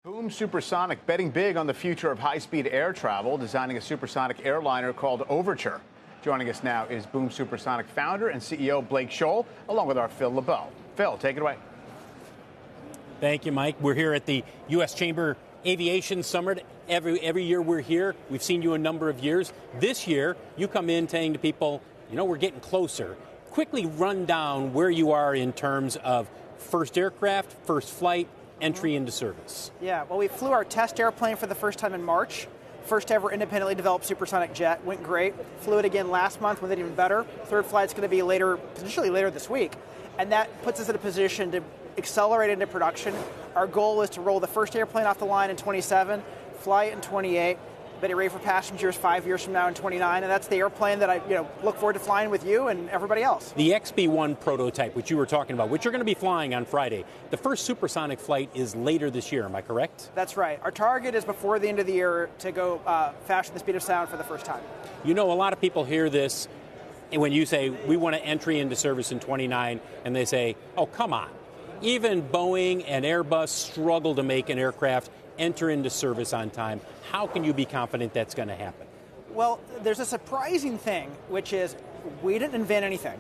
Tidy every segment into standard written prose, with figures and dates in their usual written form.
Boom Supersonic betting big on the future of high-speed air travel, designing a supersonic airliner called Overture. Joining us now is Boom Supersonic founder and CEO Blake Scholl, along with our Phil LeBeau. Phil, take it away. Thank you, Mike. We're here at the U.S. Chamber Aviation Summit. Every year we're here. We've seen you a number of years. This year, you come in saying to people, you know, we're getting closer. Quickly run down where you are in terms of first aircraft, first flight, entry into service. Yeah, well, we flew our test airplane for the first time in March. First ever independently developed supersonic jet. Went great. Flew it again last month, went even better. Third flight's going to be potentially later this week. And that puts us in a position to accelerate into production. Our goal is to roll the first airplane off the line in 27, fly it in 28, be ready for passengers 5 years from now in 29, and that's the airplane that I look forward to flying with you and everybody else. The XB-1 prototype, which you were talking about, which you're going to be flying on Friday, the first supersonic flight is later this year, am I correct? That's right. Our target is before the end of the year to go faster than the speed of sound for the first time. You know, a lot of people hear this when you say, we want to entry into service in 29, and they say, oh, come on. Even Boeing and Airbus struggle to make an aircraft enter into service on time. How can you be confident that's going to happen? Well, there's a surprising thing, which is we didn't invent anything.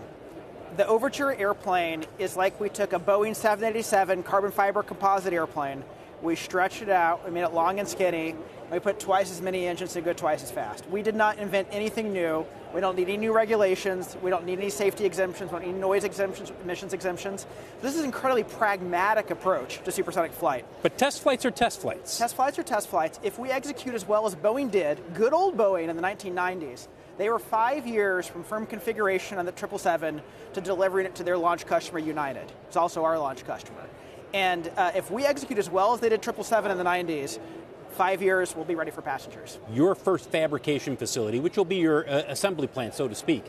The Overture airplane is like we took a Boeing 787 carbon fiber composite airplane, we stretched it out, we made it long and skinny, and we put twice as many engines to go twice as fast. We did not invent anything new. We don't need any new regulations. We don't need any safety exemptions. We don't need noise exemptions, emissions exemptions. This is an incredibly pragmatic approach to supersonic flight. But test flights are test flights. Test flights are test flights. If we execute as well as Boeing did, good old Boeing in the 1990s, they were 5 years from firm configuration on the 777 to delivering it to their launch customer, United. It's also our launch customer. And if we execute as well as they did 777 in the 90s, 5 years, we'll be ready for passengers. Your first fabrication facility, which will be your assembly plant, so to speak,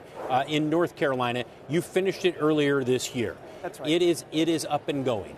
in North Carolina, you finished it earlier this year. That's right. It is up and going.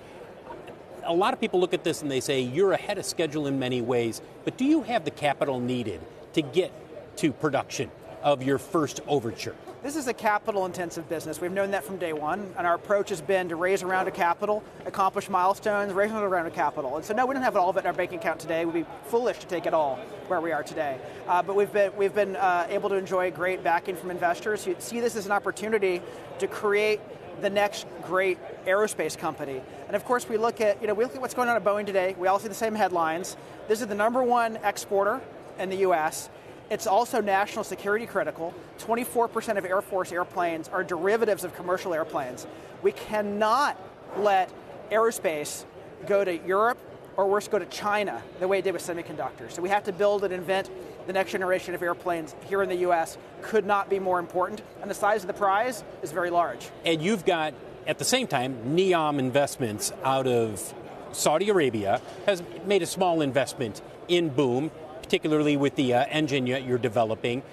A lot of people look at this and they say, you're ahead of schedule in many ways, but do you have the capital needed to get to production of your first Overture? This is a capital-intensive business. We've known that from day one, and our approach has been to raise a round of capital, accomplish milestones, raise another round of capital. And so, no, we don't have all of it in our bank account today. We'd be foolish to take it all where we are today. But we've been able to enjoy great backing from investors who see this as an opportunity to create the next great aerospace company. And of course, we look at what's going on at Boeing today. We all see the same headlines. This is the #1 exporter in the U.S. It's also national security critical. 24% of Air Force airplanes are derivatives of commercial airplanes. We cannot let aerospace go to Europe or worse, go to China the way it did with semiconductors. So we have to build and invent the next generation of airplanes here in the U.S. Could not be more important. And the size of the prize is very large. And you've got, at the same time, NEOM Investments out of Saudi Arabia has made a small investment in Boom, particularly with the engine you're developing.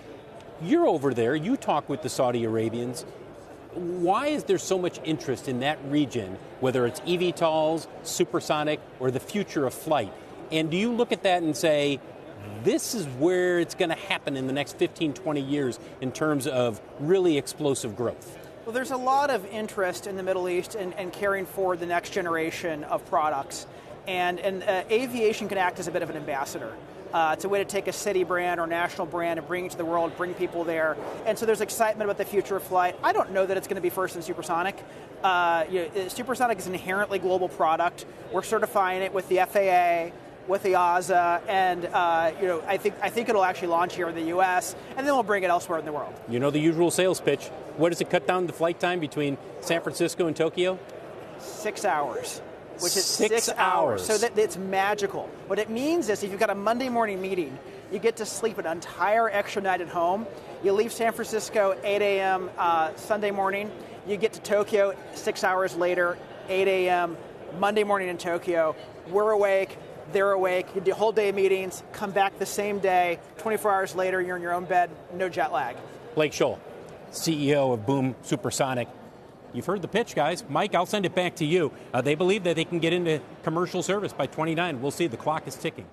You're over there, you talk with the Saudi Arabians. Why is there so much interest in that region, whether it's eVTOLs, supersonic, or the future of flight? And do you look at that and say, this is where it's going to happen in the next 15, 20 years in terms of really explosive growth? Well, there's a lot of interest in the Middle East and carrying forward the next generation of products. And aviation can act as a bit of an ambassador. It's a way to take a city brand or national brand and bring it to the world, bring people there. And so there's excitement about the future of flight. I don't know that it's going to be first in supersonic. Supersonic is an inherently global product. We're certifying it with the FAA, with the EASA, and I think it'll actually launch here in the U.S., and then we'll bring it elsewhere in the world. You know the usual sales pitch. What does it cut down the flight time between San Francisco and Tokyo? 6 hours. Which is 6 hours. So it's magical. What it means is if you've got a Monday morning meeting, you get to sleep an entire extra night at home. You leave San Francisco 8 a.m. Sunday morning. You get to Tokyo 6 hours later, 8 a.m. Monday morning in Tokyo. We're awake. They're awake. You do whole day meetings, come back the same day. 24 hours later, you're in your own bed, no jet lag. Blake Scholl, CEO of Boom Supersonic. You've heard the pitch, guys. Mike, I'll send it back to you. They believe that they can get into commercial service by 29. We'll see. The clock is ticking.